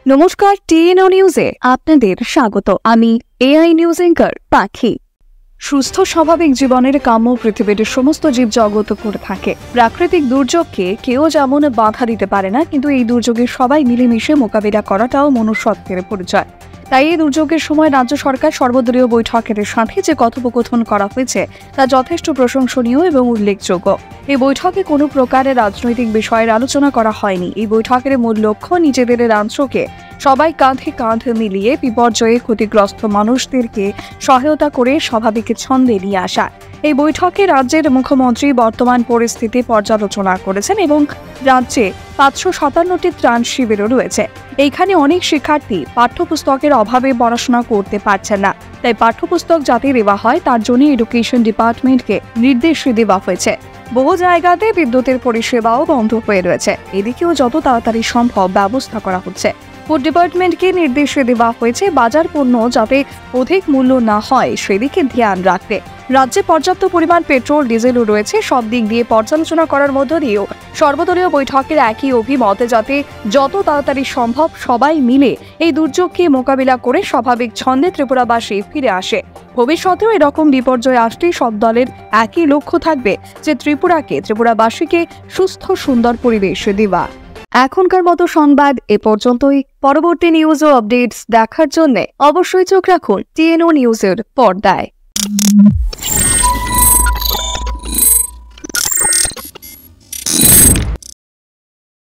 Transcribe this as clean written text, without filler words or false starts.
নমস্কার, টিএনও নিউজে আপনাদের স্বাগত। আমি এআই নিউজ অ্যাঙ্কার পাখি। সুস্থ স্বাভাবিক জীবনের কাম্য পৃথিবীর সমস্ত জীবজগৎ করে থাকে। প্রাকৃতিক দুর্যোগকে কেউ যেমন বাধা দিতে পারে না, কিন্তু এই দুর্যোগে সবাই মিলেমিশে মোকাবিলা করাটাও মনুষ্যত্বের পরিচয়। তাই এই দুর্যোগের সময় রাজ্য সরকার সর্বদলীয় বৈঠকের সাথে যে কথোপকথন করা হয়েছে তা যথেষ্ট প্রশংসনীয় এবং উল্লেখযোগ্য। এই বৈঠকে কোনো প্রকারের রাজনৈতিক বিষয়ের আলোচনা করা হয়নি। এই বৈঠকের মূল লক্ষ্য নিজেদের রাজ্যকে সবাই কাঁধে কাঁধ মিলিয়ে বিপর্যয়ে ক্ষতিগ্রস্ত মানুষদেরকে সহায়তা করে স্বাভাবিক ছন্দে নিয়ে আসা। এই বৈঠকে রাজ্যের মুখ্যমন্ত্রী বর্তমান পরিস্থিতি পর্যালোচনা করেছেন এবং রাজ্যে 557টি ত্রাণ শিবিরও রয়েছে। এইখানে অনেক শিক্ষার্থী পাঠ্যপুস্তকের অভাবে পড়াশোনা করতে পারছেন না, তাই পাঠ্যপুস্তক যাতে দেওয়া হয় তার জন্য এডুকেশন ডিপার্টমেন্টকে নির্দেশ দেওয়া হয়েছে। বহু জায়গাতে বিদ্যুতের পরিষেবাও বন্ধ হয়ে রয়েছে, এদিকেও যত তাড়াতাড়ি সম্ভব ব্যবস্থা করা হচ্ছে। ফুড ডিপার্টমেন্টকে নির্দেশ দেওয়া হয়েছে বাজার পণ্য যাতে অধিক মূল্য না হয় সেদিকে ধ্যান রাখতে। রাজ্যে পর্যাপ্ত পরিমাণ পেট্রোল ডিজেলও রয়েছে। সব দিক দিয়ে পর্যালোচনা করার মধ্য দিয়েও সর্বদলীয় বৈঠকের একই অভিমত, যাতে যত তাড়াতাড়ি সম্ভব সবাই মিলে এই দুর্যোগকে মোকাবিলা করে স্বাভাবিক ছন্দে ত্রিপুরাবাসী ফিরে আসে। ভবিষ্যতেও এরকম বিপর্যয় আসলেই সব দলের একই লক্ষ্য থাকবে যে ত্রিপুরাবাসীকে সুস্থ সুন্দর পরিবেশ দেওয়া। এখনকার মতো সংবাদ এ পর্যন্তই। পরবর্তী নিউজ ও আপডেটস দেখার জন্য অবশ্যই চোখ রাখুন টিএনও নিউজের পর্দায়।